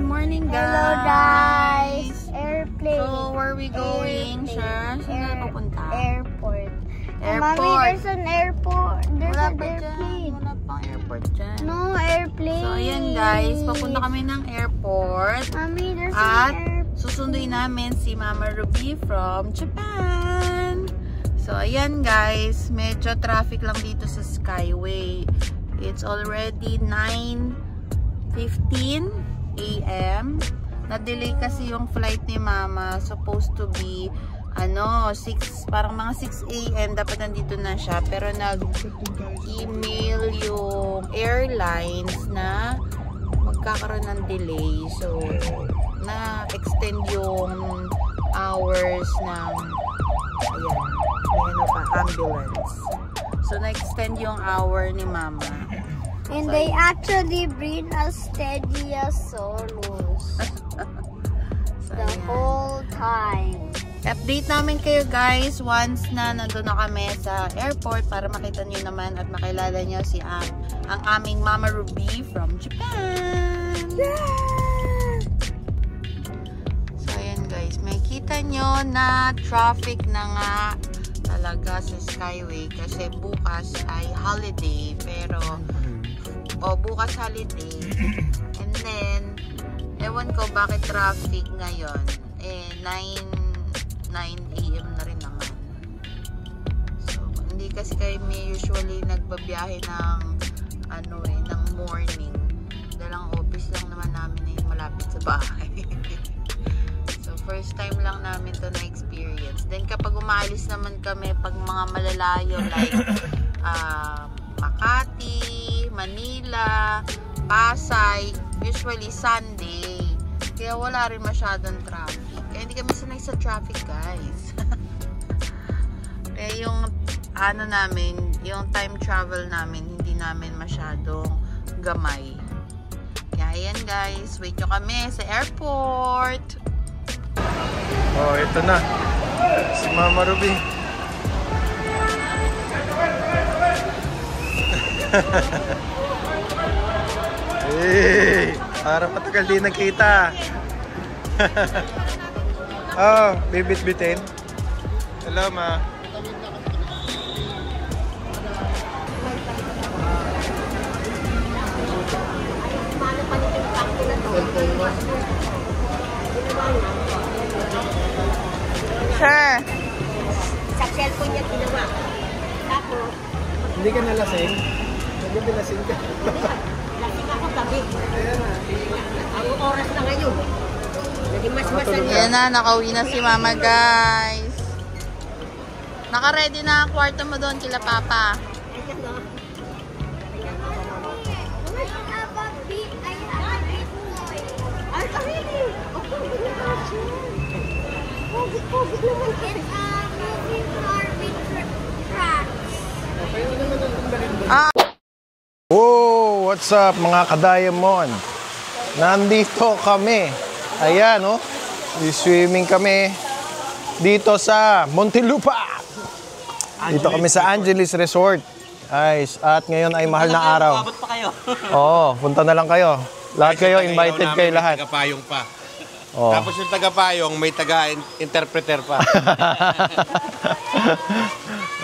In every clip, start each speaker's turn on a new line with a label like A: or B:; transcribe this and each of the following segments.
A: morning, guys.
B: Hello, guys. Airplane.
A: So, where are we going, Sher? Saan tayo papunta?
B: Airport.
A: Airport.
B: Mommy, there's an airport. There's an airplane.
A: Wala pang airport dyan.
B: No, airplane.
A: So, ayan, guys. Papunta kami ng airport.
B: Mommy, there's
A: At
B: an airplane.
A: susunduin namin si Mama Ruby from Japan. So, ayan, guys. Medyo traffic lang dito sa Skyway. It's already 9:15 a.m. Na-delay kasi yung flight ni Mama. Supposed to be 6, parang mga 6 a.m. dapat nandito na siya. Pero nag-email yung airlines na magkakaroon ng delay. So, na-extend yung hours ng ambulance. So, na-extend yung hour ni Mama.
B: And so, they actually bring us steady as solos. The whole time.
A: Update namin kayo, guys, once na nandun na kami sa airport para makita nyo naman at makilala nyo si ang aming Mama Ruby from Japan.
B: Yeah!
A: So, ayan, guys. May kita nyo na traffic na nga talaga sa Skyway kasi bukas ay holiday. Pero, bukas holiday. And then, ewan ko bakit traffic ngayon. 9 a.m. na rin naman. So, hindi kasi kami usually nagbabiyahe ng ng morning. Dalang office lang naman namin na yung malapit sa bahay. So, first time lang namin to na experience. Then, kapag umaalis naman kami, pag mga malalayo like Makati, Manila, Pasay, usually Sunday. Kaya wala rin masyadong traffic. Kaya hindi kami sanay sa traffic, guys. Kaya yung namin, yung time travel namin, hindi namin masyadong gamay. Kaya ayan, guys, wait nyo kami sa airport.
C: Oh, ito na. Si Mama Ruby. Hey, para matagal din nakita. Oh, bibit-bitin. Hello, Ma.
A: Sure.
B: Sa cellphone niya ginawa. Tapos,
C: Hindi ka nalasing? Hindi lasing ka.
B: lasing ako gabi. Ang oras na ngayon. Naging mas-masan niya.
A: Ayan na, nakauwi na si Mama, guys. Naka-ready na ang kwarto mo doon kila Papa.
C: Oh, what's up mga ka-Diamond? Nandito kami. Ayan, oh. Swimming kami dito sa Muntinlupa. Dito kami sa Angeles Resort. Guys, at ngayon ay mahal na araw.
D: Abot pa kayo.
C: Oo, punta na lang kayo. Lahat kayo, invited kayo lahat.
D: Tagapayong pa.
C: Oh.
D: Tapos yung tagapayong, may taga-interpreter pa.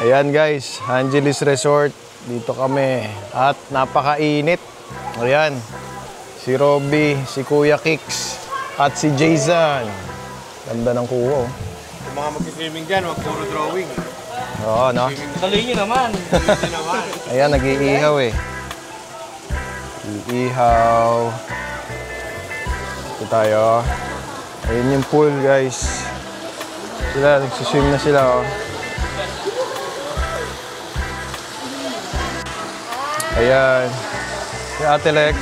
C: Ayan guys, Angeles Resort. Dito kami. At napakainit. Ayan. Si Robby, si Kuya Kicks, at si Jason. Ganda ng kuha, oh.
D: Yung mga mag-swimming dyan, wag puro drawing.
C: Oo, no?
D: Saluhin nyo naman.
C: Ayan, nag-iihaw eh. Iihaw. Ito tayo. Ayan yung pool, guys. Sila, nagsiswim na sila, oh. Ayan. Si Ate Lek.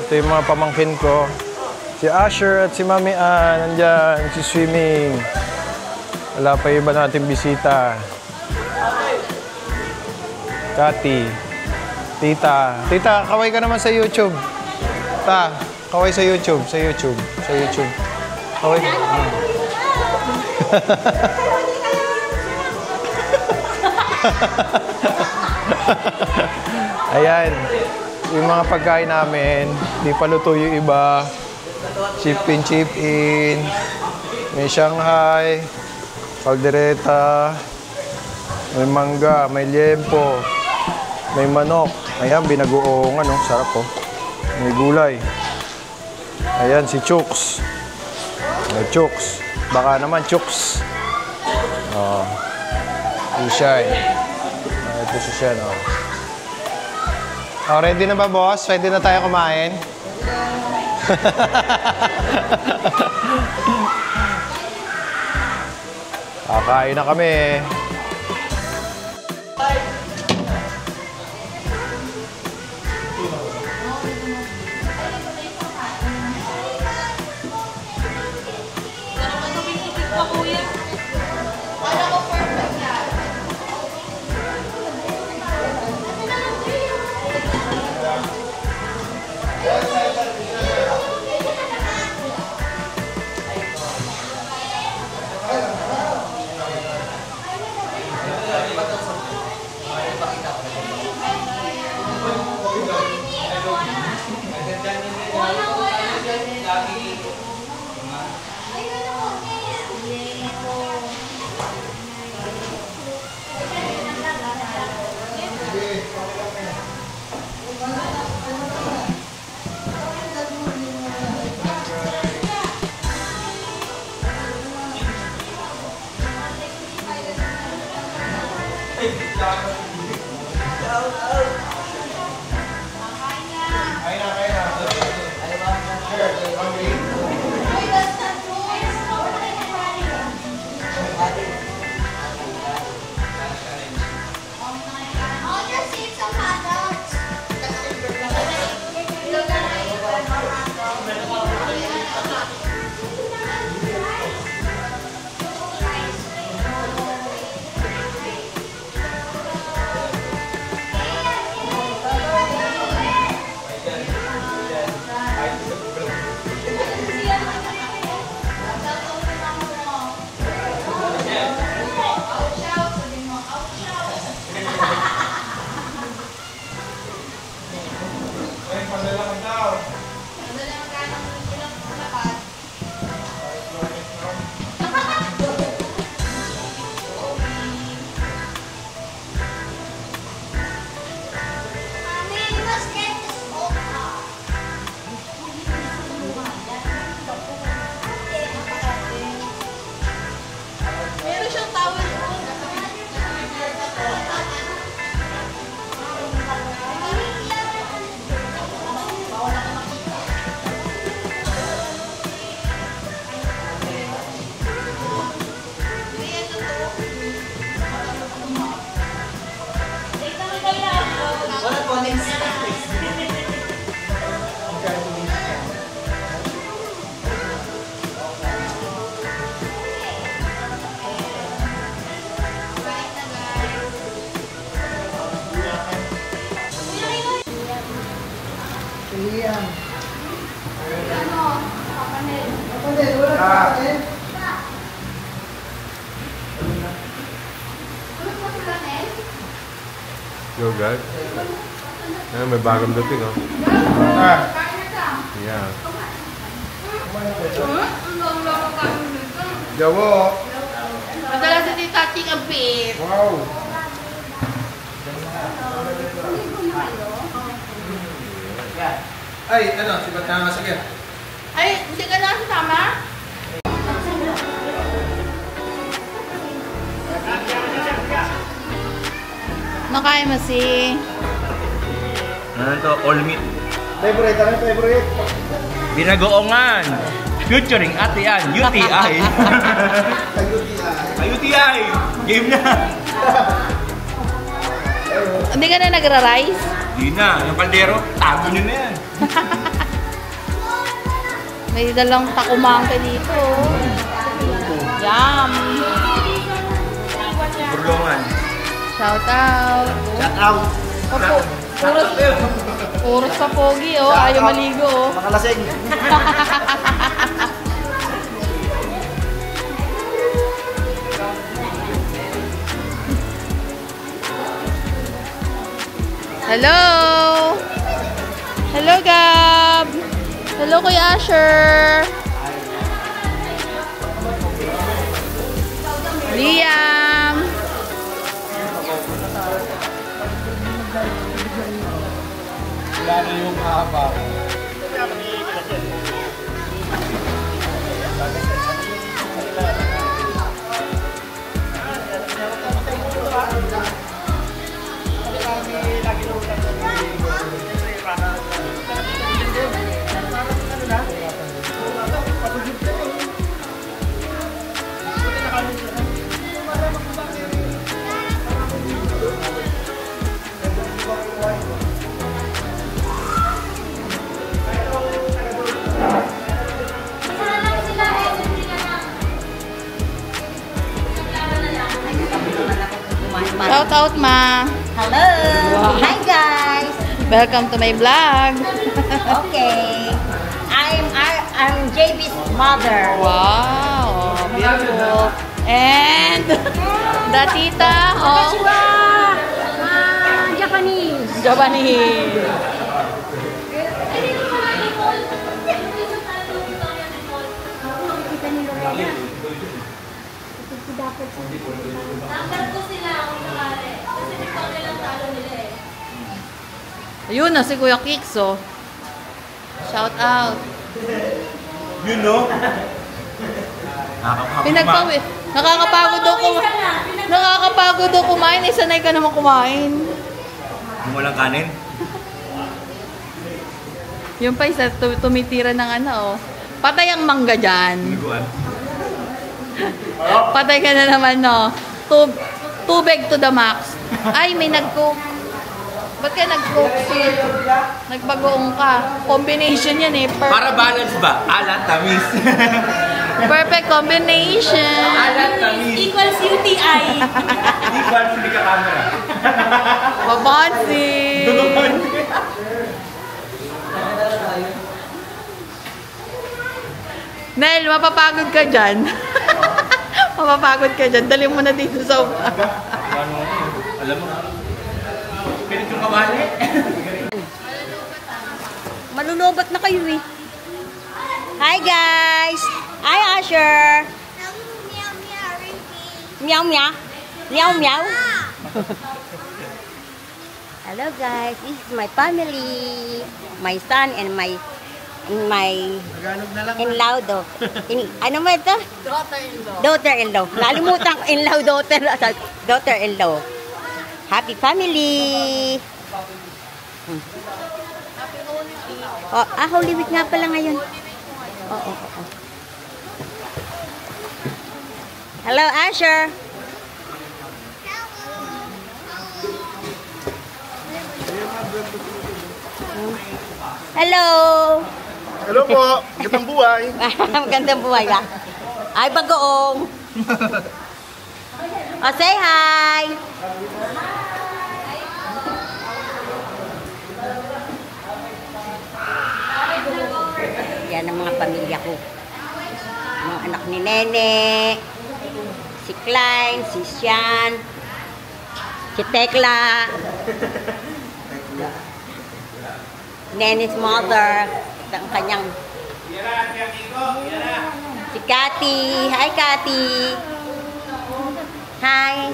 C: Ito yung mga pamangkin ko. Si Asher at si Mami Ann. Nandyan, nagsiswimming. Wala pa iba natin bisita. Kati. Tita. Tita, kaway ka naman sa YouTube. Kaway sa YouTube. Sa YouTube. Kaway. Ayan. Yung mga pagkain namin, di pa luto yung iba. Chip in. May Shanghai. Caldereta. May mangga. May liempo. May manok. Ayan, binagoongan. Oh. Sarap po. May gulay. Ayan, si Chooks. May Chooks. Baka naman Chooks. Oh. Sushay. Ito si Shen. Oh. Oh, ready na ba, boss? Ready na tayo kumain? Kakain na kami.
D: Yo guys. Ayan, may bagong dating oh. Yeah.
C: Jawo.
A: Madala sa Tita Ching ang beef.
C: Wow. Ay, ano, si Batanga, sige.
A: Ay, hindi ka na sasama? Nakain mo si...
E: Ano to? All meat.
C: Favorite, ano yung favorite?
E: Binagoongan. Featuring Ate Ann, UTI. UTI. Game na.
A: Hindi ka na nagra-rice?
E: Hindi na. Yung kaldero, tago nyo na yan.
A: May dalang takumangke dito. Yum!
E: Burlongan.
A: Shout out!
E: Shout out.
A: Oras pa pogi, oh. Ayaw maligo, oh.
E: Makalasing.
A: Hello! Hello, Gab! Hello, Kuya Asher. Liam.
C: Wala na yung haba.
A: Shout out, ma.
B: Hello! Hi guys!
A: Welcome to my vlog.
B: Okay. I'm JB's mother.
A: Wow, beautiful. And the tita of
B: Japanese.
A: Japanese. Ayun na si Kuya Kicks, oh. Shout out.
E: You know?
A: Pinagpawi. Nakakapagod daw kumain. Eh, sanay ka naman kumain.
E: Yung walang kanin?
A: Yung pa isa, tumitira ng ano, oh. Patay ang mangga dyan.
E: Liguan.
A: Patay ka na naman, no? Tubig to the max. Ay, may nag-cook. Ba't ka nag-cook, sweet? Nagbagoong ka. Combination yan, eh.
E: Para balance ba? Alat, tamis.
A: Perfect combination.
E: Alat, tamis.
B: Equals UTI.
E: Di ba hindi ka camera?
A: Papansi. Nel, mapapagod ka dyan. Mapapagod ka dyan. Dali mo na dito sa
E: Alam mo, pilit yung kawali.
B: Malulubat na kayo eh. Hi guys! Hi Asher! Meow meow! Meow meow! Hello guys, this is my family. My son and my in-law do. Ano ba ito?
A: daughter-in-law.
B: Daughter-in-law. Nalimutan ko in-law, daughter-in-law. Happy family! Oh, Holy Week nga pala ngayon. Oo. Hello, Asher. Hello.
C: Hello po! Magandang buhay!
B: Magandang buhay ba? Ay, bagoong. Oh, say hi. Yan ang mga pamilya ko. Mga anak ni Nene, si Klein, si Sian, si Tekla, Nene's mother, ang kanyang si Cathy. Hi, Cathy. Hi.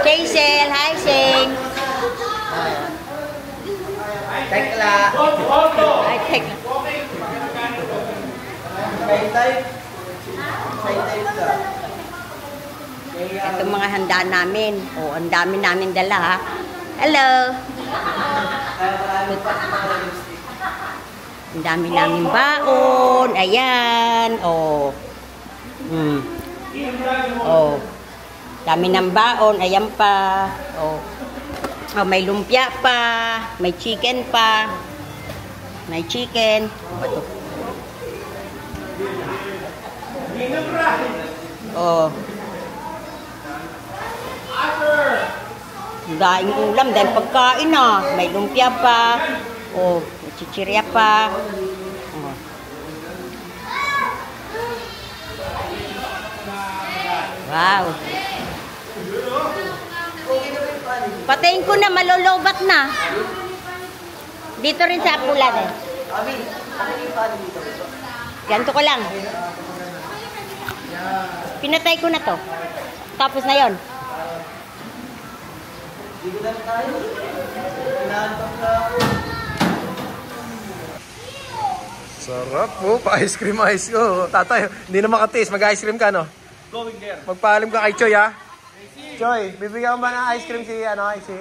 B: Jaisel. Hi, Shane.
E: Tekla.
B: Hi, Tekla. Ito mga handa namin. Oh, ang dami namin dala, ha. Hello. Ang dami namin baon. Ayan. Oh. Oh. Dami ng baon. Ayan pa. Oh. Oh, may lumpia pa. May chicken pa. May chicken. Oh. Daing ulam dahil pagkain na. May lumpia pa. Oh, may chichirya pa. Oh. Wow. Patayin ko na, malolobat na. Dito rin sa Apulan eh. Ganito ko lang. Pinatay ko na to. Tapos na yon.
C: Sarap po, pa-ice cream ice ko. Tatay, hindi na makatiis. Mag-ice cream ka, no?
E: Going there.
C: Magpaalim ka kay Choy, ha? Choy, bibigyan mo ba ng ice cream si, Icy?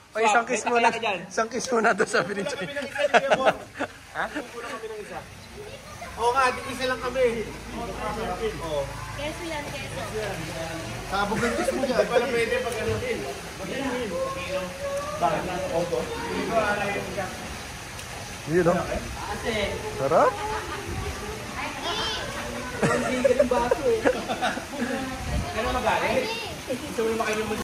C: O, isang kiss muna. Isang kiss muna doon, sabi ni Choy.
E: Ha? Oo nga, isa lang kami. Oo.
F: Keso yan, keso.
E: Sabog ng kiss mo dyan. Pala pwede pag ano din. Bakit na? Opo.
C: Yun, no? Sarap.
E: Kaya magaling. Gusto mo yung makainom mo